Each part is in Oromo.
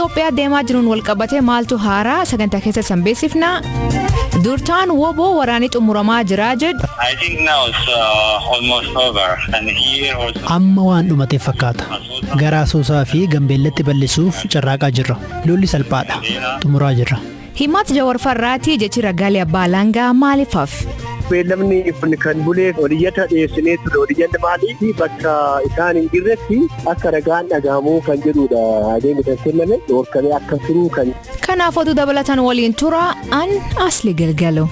Itoophiyaa deemaa jiruun wal qabatee maaltu haaraa sagantaa keessa sanbeessifna. Durtaan woboo waraanii xumuramaa jira jedhu. I think now it's almost over and here also. Amma waan dhumatee fakkaata. Garaa Asoosaa fi Gambeellatti bal'isuuf carraaqaa jirra. Lolli salphaadha. Xumuraa jirra. Himaat Jawar Farraati jechi ragaalee abbaa alangaa maaliifaaf? Beellamni kan bulee waliyyata dhiyeessinee ture waliyyanni maalii bakka isaan hin jirretti akka ragaan dhagahamuu kan jedhudha. Adeemsa kenname dhoorkamee akka turuu kan. Kanaaf oduu dabalatan waliin tura an Asli Galgalo.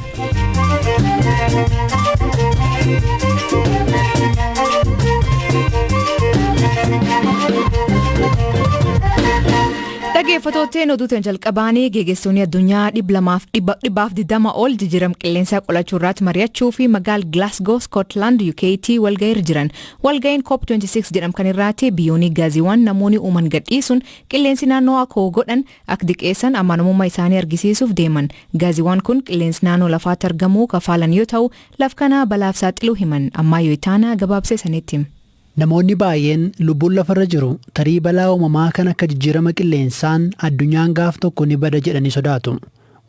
Dhaggeeffattoonni oduutiin jalqabaanii geggeessitoonni addunyaa 220 ol jijjiirama qilleensaa qolachuu irratti mari'achuu fi magaalaa Glasgow, Scotland, UK'tti walga'iirra jiran. Walga'iin COP26 jedhamu kan irratti biyyoonni gaaziiwwan namoonni uuman gadhiisuun qilleensi naannoo akka godhan akka diqqeessan amanamummaa isaanii argisiisuuf deeman. Gaaziiwwan kun qilleensi naannoo lafaatti argamuu kafaalan yoo ta'u, laf kana balaaf saaxiluu himan. Ammayyoo itaana gabaabsee sanitti. Namoonni baay'een lubbuun lafarra jiru tarii balaa uumamaa kan akka jijjiirama qilleensaan addunyaan gaaf tokko ni bada jedhanii sodaatu.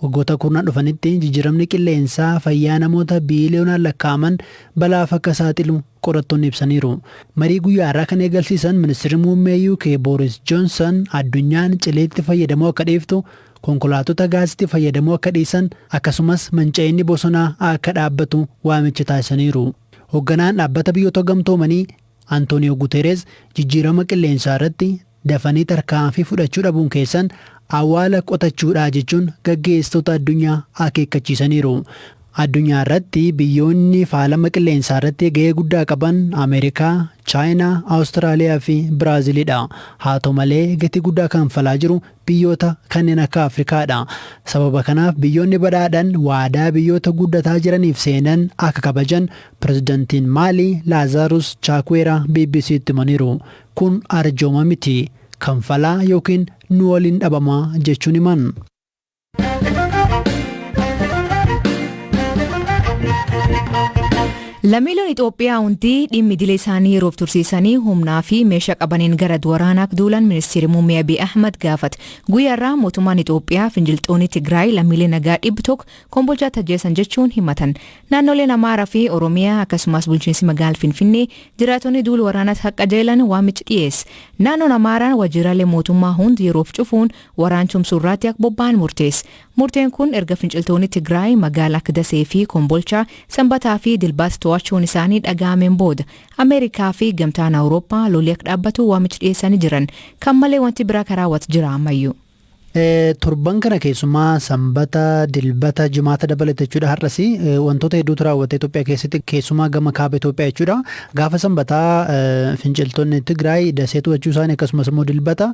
Waggoota kurnan dhufanitti jijjiiramni qilleensaa fayyaa namoota biiliyoonaan lakkaa'aman balaaf akka saaxilu qorattoonni ibsaniiru. Marii guyyaa irraa kan eegalsiisan ministeerri muummee UK Boris Johnson addunyaan cileetti fayyadamuu akka dhiiftu, konkolaattota gaasitti fayyadamuu akka dhiisan akkasumas manca'inni bosonaa akka dhaabbatu waamicha taasisaniiru. Hoogganaan dhaabbata biyyoota gamtoomanii Antonio Guterres jijjiirama qilleensaa irratti dafanii tarkaanfii fudhachuu dhabuun keessan awwaala qotachuudha jechuun gaggeessitoota addunyaa akeekkachiisaniiru. Addunyaa irratti biyyoonni faalama qilleensaa irratti gahee guddaa qaban Ameerikaa, Chaayinaa, Awustiraaliyaa fi Biraaziliidha. Haa ta'u malee gatii guddaa kan falaa jiru biyyoota kanneen akka Afrikaadha. Sababa kanaaf biyyoonni badhaadhan waadaa biyyoota guddataa jiraniif seenan akka kabajan pirezidantiin Maalii Laazaarus Chaakweeraa BBC'tti himaniiru. Kun arjooma miti. Kan falaa yookiin nu waliin dhabamaa jechuun himan. Lammiileen Itoophiyaa hundi dhimmi idilee isaanii yeroof tursiisanii humnaa fi meeshaa qabaniin gara waraanaa duulan ministeerri muummee Abiy Ahmad gaafate. Guyyaarraa mootummaan Itoophiyaa finciltoonni Tigraay lammiilee nagaa 100 kombolchaa tajjeessan jechuun himatan. Naannoleen Amaaraa fi Oromiyaa akkasumas bulchiinsi magaalaa Finfinnee jiraatonni duula waraanaa akka jeelan waamicha dhiyeesse. Naannoon Amaaraan waajjiraalee mootummaa hundi yeroof cufuun waraan tumsuu irratti akka bobba'an murteesse. Murteen kun erga finciltoonni Tigraay magaalaa akka Dasee fi Kombolchaa Sanbataa fi Dilbaas to'achuun isaanii dhaga'ameen booda Ameerikaa fi gamtaan Awurooppaa lolii akka dhaabbatu waamicha dhiyeessanii jiran. Kan malee wanti biraa karaawwatu jira ammayyuu. Torban kana keessumaa Sanbata, Dilbata, Jimaata dabalate jechuudha. Har'asi wantoota hedduutu raawwate Itoophiyaa keessatti keessumaa gama kaaba Itoophiyaa jechuudha. Gaafa Sanbataa finciltoonni Tigraay Dasee to'achuu isaanii akkasumas immoo Dilbata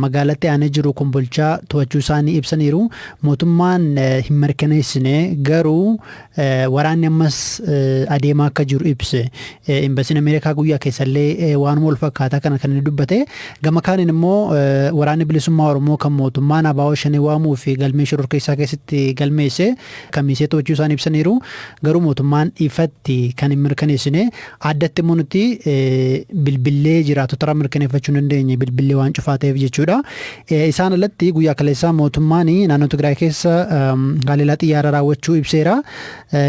magaalatti aanee jiru Kombolchaa to'achuu isaanii ibsaniiru. Mootummaan hin mirkaneessine garuu waraanni ammas adeemaa akka jiru ibse. Imbasiin Ameerikaa guyyaa keessallee waanuma wal fakkaataa kana kan inni dubbate. Gama kaaniin immoo waraanni bilisummaa Oromoo kan mootummaan abaa'oo shanii waamuu fi galmee shororkeessaa keessatti galmeesse kamisee to'achuu isaanii ibsaniiru. Garuu mootummaan ifatti kan hin mirkaneessine addatti immoo nuti bilbillee jiraatota mirkaneeffachuu hin dandeenye bilbillee waan cufaa ta'eef jechuudha. Isaan alatti guyyaa kaleessaa mootummaan naannoo Tigraay keessa haleellaa xiyyaaraa raawwachuu ibseera.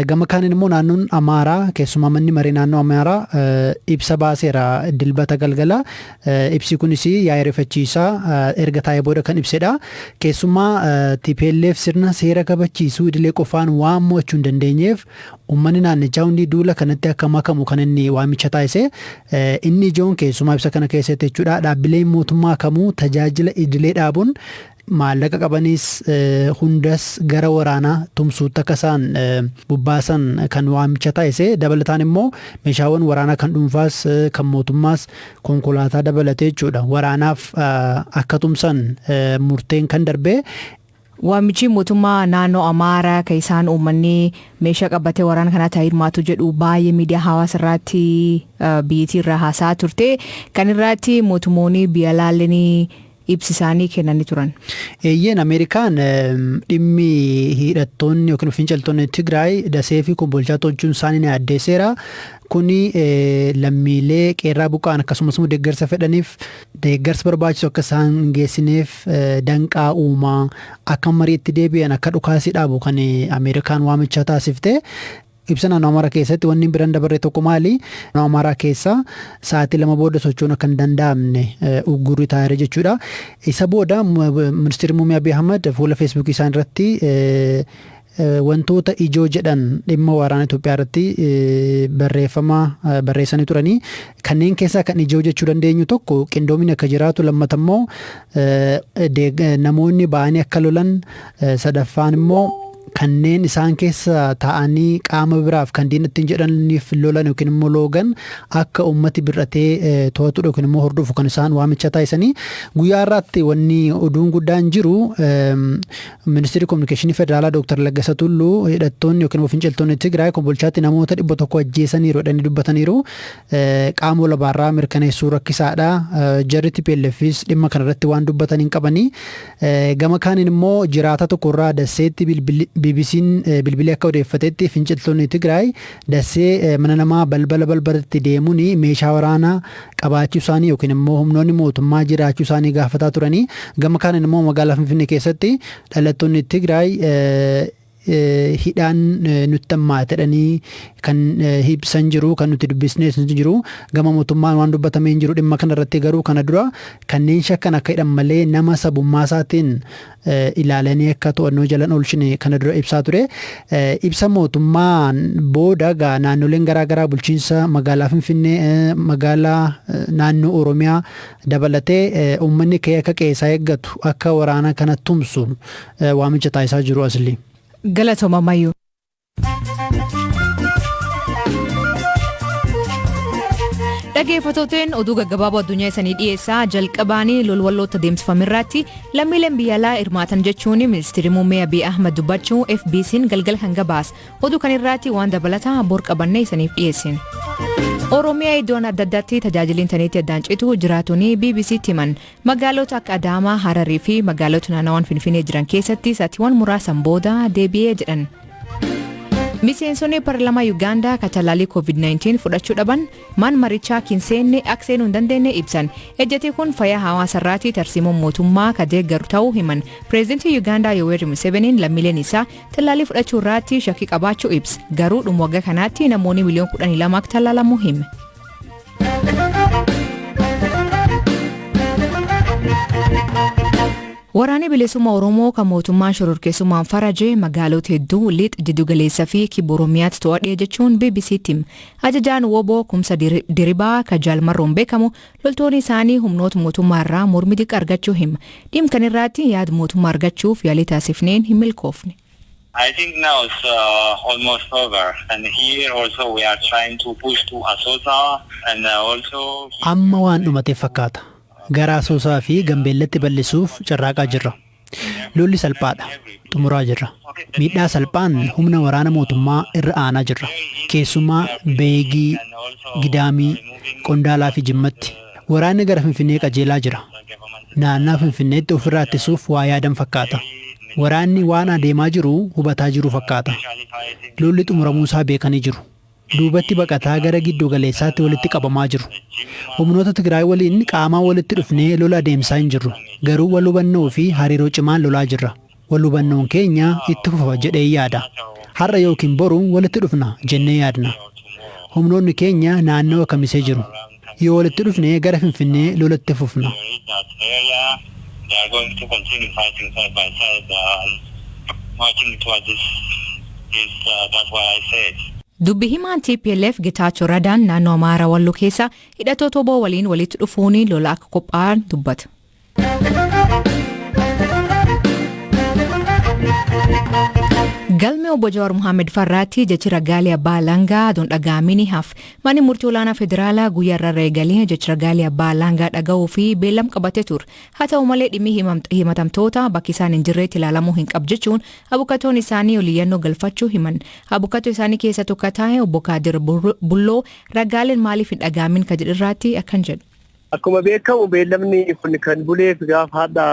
Gama kaaniin immoo naannoon Amaaraa keessumaa manni maree naannoo Amaaraa ibsa baaseera Dilbata galgala. Ibsi kunis yaa'ii rifachiisaa erga taa'ee booda kan ibsedha. Keessumaa TPLF sirna seera kabachiisuu idilee qofaan waan mo'achuu hin dandeenyeef uummanni naannichaa hundi duula kanatti akka makamu kan inni waamicha taasise. Inni ijoon keessumaa ibsa kana keessatti jechuudha. Dhaabbileen mootummaa kamuu tajaajila idilee dhaabuun maallaqa qabanis hundas gara waraanaa tumsuutti akka isaan bubbaasan kan waamicha taasise. Dabalataan immoo meeshaawwan waraanaa kan dhuunfaas kan mootummaas konkolaataa dabalatee jechuudha. Waraanaaf akka tumsan murteen kan darbe. Waamichi mootummaa naannoo Amaaraa kan isaan uummanni meeshaa qabatee waraana kana ta'ee hirmaatu jedhu baay'ee miidiyaa hawaasa irratti biyyattii irraa haasaa turte. Kan irratti mootummoonni biyya laalanii ibsi isaanii kennanii turan. Eeyyeen Ameerikaan dhimmi hidhattoonni yookiin finciltoonni Tigraay dasee fi kombolchaa tolchuun isaanii ni addeesseera. Kuni lammiilee qeerraa buqqa'an akkasumas deeggarsa fedhaniif deeggarsa barbaachisu akka isaan geessineef danqaa uumaa akka mariitti deebi'an akka dhukaasii dhaabu kan Ameerikaan waamicha taasifte. Ibsa naannoo Amaaraa keessatti wanni biraan dabarre tokko maali? Naannoo Amaaraa keessa sa'aatii 2 booda socho'uun akka hin danda'amne uggurri taa'eera jechuudha. Isa booda ministeerri muummee Abiy Ahmed fuula feesbuukii isaan irratti wantoota ijoo jedhan dhimma waraana Itoophiyaa irratti barreeffama barreessanii turanii kanneen keessaa kan ijoo jechuu dandeenyu tokko qindoomina akka jiraatu lammata immoo namoonni ba'anii akka lolan sadaffaan immoo kanneen isaan keessa taa'anii qaama biraaf kan diinatti jedhaniif lolan yookiin immoo loogan akka ummati birratee to'atu yookiin immoo hordofu kan isaan waamicha taasisanii guyyaa irratti wanni oduun guddaan jiru ministeerri kominikeeshinii federaalaa Dr. Laggasaa Tulluu hidhattoonni yookiin immoo finciltoonni Tigraay kombolchaatti namoota 100 ajjeesaniiru jedhanii dubbataniiru qaama olabaarraa mirkaneessuu rakkisaadha jarri TPLFis dhimma kanarratti waan dubbatan hin qabanii gama kaaniin immoo jiraata tokkorraa daseetti BBC'n bilbilee akka odeeffatetti finciltoonni Tigraay dasee mana namaa balbalatti deemuun meeshaa waraanaa qabaachuu isaanii yookiin immoo humnoonni mootummaa jiraachuu isaanii gaafataa turanii gama kaaniin immoo magaalaa Finfinnee keessatti dhalattoonni Tigraay hidhaan nutti hammaatedhanii kan ibsan jiru kan nuti dubbisnees jiru gama mootummaan waan dubbatamee hin jiru dhimma kanarratti garuu kana dura kanneen shakkan akka hidhan malee nama sabummaa isaatiin ilaalanii akka to'annoo jalan oolchine kana dura ibsaa ture ibsa mootummaan booda naannoleen garaagaraa bulchiinsa magaalaa Finfinnee magaalaa naannoo Oromiyaa dabalatee uummanni kee akka qeessaa eeggatu akka waraana kana tumsu waamicha taasisaa jiru asli. Galatoma Mayu. Dhaggeeffattoonni oduu gaggabaaboo addunyaa isanii dhiyeessaa jalqabaanii lolwalloota deemsifamirratti lammiileen biyya alaa hirmaatan jechuun ministeerri muummee Abiy Ahmed dubbachuu FBC'n galgala kan gabaas oduu kanirratti waan dabalataa bor qabannee isaniif dhiyeessin. Oromiyaa iddoon adda addaatti tajaajila intarneetii addaan citu jiraatonni BBC'tti himan magaalota akka Adaamaa, Hararii fi magaalota naannawaan Finfinnee jiran keessatti sa'aatiiwwan muraasan booda deebi'ee jedhan. Miseensonni paarlaamaa Uganda katalaalii COVID-19 fudhachuu dhaban man marichaa kinseenne akseenuu hin dandeenye ibsan. Ejjeti kun fayyaa hawaasarraatii tarsiimoon mootummaa ka deeggaru ta'uu himan. Pireezidantii Uganda Yoweri Museveniin lammiileen isaa talaalii fudhachuu irratti shakkii qabaachuu ibsa. Garuu dhuma waggaa kanaatti namoonni miliyoona 12 akka talaalamuu hime. Waraanni bilisummaa Oromoo kan mootummaan shororkeessummaan farajee magaalota hedduu lixa jiddugaleessaa fi kibba Oromiyaatti to'adhee jechuun BBC'tti ajajaan woboo kumsa diribaa ka jaalmarroon beekamu loltoonni isaanii humnoota mootummaa irraa mormii xiqqaa argachuu hima. Dhimma kanarratti yaada mootummaa argachuuf yaalii taasifneen hin milkoofne. I think now it's almost over, and here also we are trying to push to Asota and also. Amma waan dhumate fakkaata. Gara Asoosaa fi Gambeellatti bal'isuuf carraaqaa jirra. Lolli salphaadha. Xumuraa jirra. Miidhaa salphaan humna waraana mootummaa irra aanaa jirra. Keessumaa Beegii, Gidaamii, Qondaalaa fi Jimmatti. Waraanni gara Finfinnee qajeelaa jira. Naannaa Finfinneetti ofirraa ittisuuf waa yaadan fakkaata. Waraanni waan adeemaa jiru hubataa jiru fakkaata. Lolli xumuramuusaa beekanii jiru. Duubatti baqataa gara giddu galeessaatti walitti qabamaa jiru. Humnoota Tigraay waliin qaamaa walitti dhufnee lola adeemsaa hin jirru. Garuu wal hubannoo fi hariiroo cimaan lolaa jirra. Wal hubannoon keenya itti fufa jedhee yaada. Har'a yookiin boru walitti dhufna jennee yaadna. Humnoonni keenya naannoo kamisee jiru. Yoo walitti dhufnee gara Finfinnee lolatti fufna. They are going to continue fighting side by side, marching towards this. That's why I said. Dubbi himaan TPLF Getaachoo Radaan naannoo Amaaraa Walloo keessa hidhattoota oboo waliin walitti dhufuun lola akka qophaa'an dubbata. Galmee obbo Jawaar Mohaammed Farraatti jechi ragaalee abbaa alangaa aduun dhagaamini haf manni murtii olaanaa federaalaa guyyaa irraa eegalee jechi ragaalee abbaa alangaa dhaga'uu fi beellam qabatee ture. Haa ta'u malee dhimmi himatamtoota bakki isaan hin jirreetti ilaalamuu hin qabu jechuun abukatoon isaanii oliyyannoo galfachuu himan. Abukatoo isaanii keessa tokko taa'e obbo Kaadir Bulloo ragaaleen maaliif hin dhagaamin ka jedhirraatti akkan jedhu. akkuma beekamu beellamni kun kan buleef gaafa hadda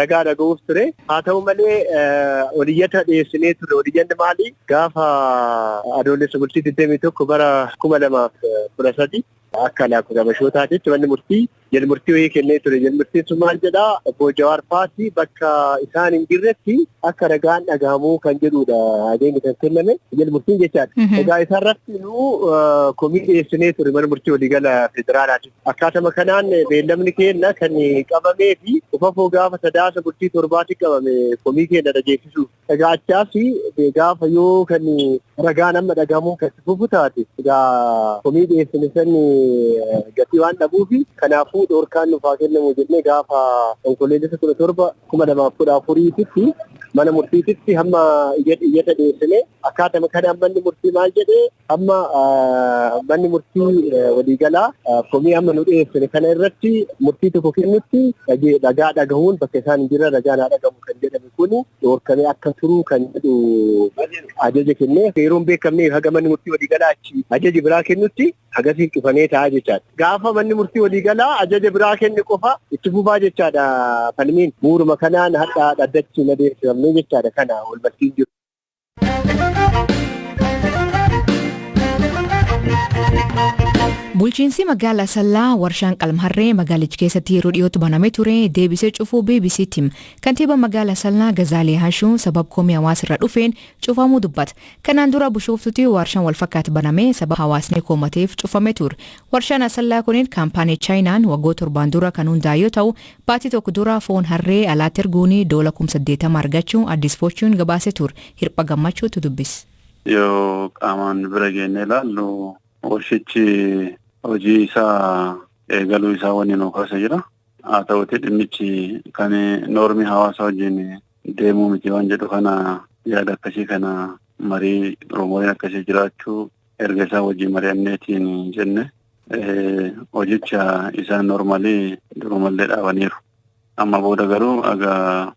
ragaa dhaga'uuf ture. Haa ta'u malee oliyyata dhiyeessinee ture. Oliyyanni maali? Gaafa adoolessa bultii 21 bara 2013 akka lakkoofsa Habashootaatti manni murtii jalmurtii wayii kennee ture. Jalmurtiin sun maal jedhaa? Obbo Jawaar Faasii bakka isaan hin jirretti akka ragaan dhagahamuu kan jedhudha. Adeemni kan kenname jalmurtiin jechaadha. Egaa isarratti komii dhiyeessinee ture mana murtii waliigala federaalaati. Akkaatuma kanaan beellamni keenya kan qabamee fi ufafoo gaafa sadaasa bultii torbaatti qabame komii keenya dhageessisuuf. Egaa achaas gaafa yoo kan ragaan amma dhagahamuu kan fufu taate egaa komii dhiyeessine san gatii waan dhabuufi kanaafuu dhoorkaan nuuf haa kennamu jennee gaafa konkolleessa 17 2014 mana murtiititti hamma iyyata dhiyeessine akkaatuma kanaan manni murtii maal jedhee hamma manni murtii waliigalaa komii amma nu dhiyeessine kana irratti murtii tokko kennutti dhagaa dhagahuun bakka isaan hin jirre ragaan haa dhagahamu kan jedhame kun dhoorkamee akka turuu kan jedhu ajaja kennee yeroon beekamne haga manni murtii waliigalaa achi ajaji biraa kennutti hagasiin cufanee ta'a jechaadha. Gaafa manni murtii waliigalaa ajaja biraa kenne qofa itti fufaa jechaadha falmiin bu'uuruma kanaan hadhaa dhaddachi na deemsifamne jechaadha kana wal barsiin jiru. Bulchiinsi magaalaa Sallaa warshaan qalmharree magaalicha keessatti yeroo dhiyootti banamee ture deebisee cufuu BBC'tti kantiibaa magaalaa Sallaa Gazaalee Hashuu sabab komii hawaasarra dhufeen cufamuu dubbata. Kanaan dura Bishooftuutti warshaan walfakkaatu banamee sabab hawaasni koomateef cufamee ture. Warshaan Sallaa kunin kaampaanii Chaayinaan waggoota 7 dura kan hundaa'e yoo ta'u baatii tokko dura foon harree alaatti erguun doola 80 argachuun Addis Fortune gabaasee ture. Hirpha Gammachuutu dubbise. Yoo qaamaan bira geennee ilaallu warshichi hojii isaa eegaluu isaa waliin ookasa jira. Haa ta'uutii dhimmichi kan noormii hawaasa wajjin deemuu miti waan jedhu kana yaada akkasii kana marii Oromooleen akkasii jiraachuu erga isaa wajjin mari'anneetiin jenne hojicha isaan noormalii durumallee dhaabaniiru. Amma booda garuu aga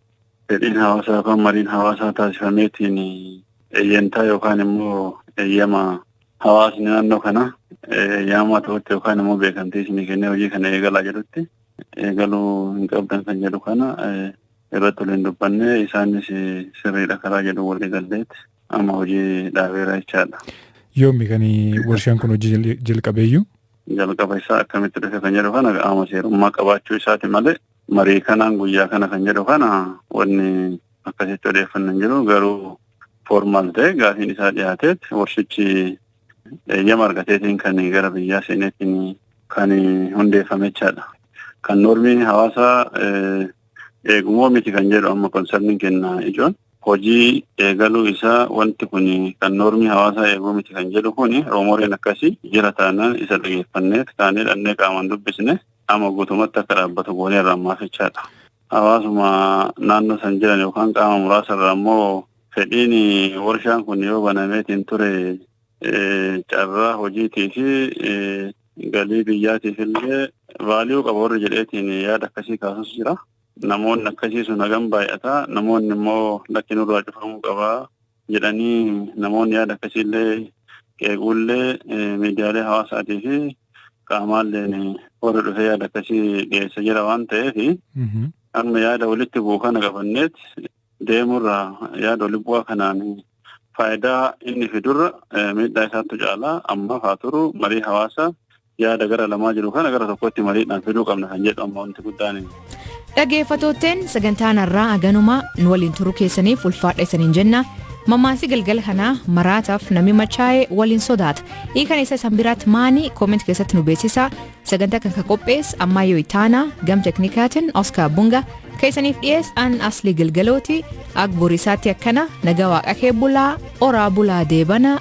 fedhiin hawaasaa kan mariin hawaasaa taasifameetiin eeyyantaa yookaan immoo eeyyama hawaasni naannoo kana yaamaa ta'utti yookaan immoo beekamtii isinii kennee hojii kana eegalaa jedhutti eegaluu hin qabdan kan jedhu kana irratti waliin dubbanne isaanis sirriidha karaa jedhu walii galteetti amma hojii dhaabeera jechaadha. Yoommi kan warshaan kun hojii jalqabeeyyuu? Jalqaba isaa akkamitti dhufe kan jedhu kana qaama seerummaa qabaachuu isaati malee marii kanaan guyyaa kana kan jedhu kana wanni akkasitti odeeffannan jiru garuu formaal ta'e gaafiin isaa dhiyaateet warshichi eeyyama argateetiin kan gara biyyaa seeneetiin kan hundeeffame jechaadha. Kan noormii hawaasaa eegumoo miti kan jedhu amma konsarniin kenna ijoon hojii eegaluu isaa wanti kun kan noormii hawaasaa eeguu miti kan jedhu kun Oromooleen akkasii jira taanaan isa dhageeffanneet kaanee dhannee qaamaan dubbisne amma guutumatti akka dhaabbatu goonee irraa ammaaf jechaadha. Hawaasuma naannoo san jiran yookaan qaama muraasa irraa immoo fedhiin warshaan kun yoo banameetiin ture carraa hojiitii fi galii biyyaatiif illee vaaliyuu qaba warri jedheetiin yaada akkasii kaasus jira. Namoonni akkasii sun hagam baay'ata. Namoonni immoo lakki nurraa cufamuu qabaa jedhanii namoonni yaada akkasii illee qeequullee miidiyaalee hawaasaatii fi qaamaalleen warri dhufee yaada akkasii dhiyeessa jira waan ta'eef amma yaada walitti bu'u kana qabanneet deemurraa yaada walitti bu'aa kanaan faayidaa inni fidurra miidhaa isaatti caalaa amma haa turu marii hawaasaa yaada gara lamaa jiru kana gara tokkotti mariidhaan fiduu qabna kan jedhu amma wanti guddaan. Dhaggeeffattootteen sagantaan irraa aganuma nu waliin turuu keessaniif ulfaadha isaniin jenna. Mammaasii galgala kanaa maraataaf namni machaa'ee waliin sodaata. Hiikan isa isan biraatti maanii kooment keessatti nu beeksisaa. Sagantaa kan qophees Ammayyoo Itaanaa gam teknikaatiin Oskar Bunga keessaniif dhiyees an Aslii Galgalooti Agborisaatti akkana nagaa waaqa kee bulaa oraa bulaa deebana.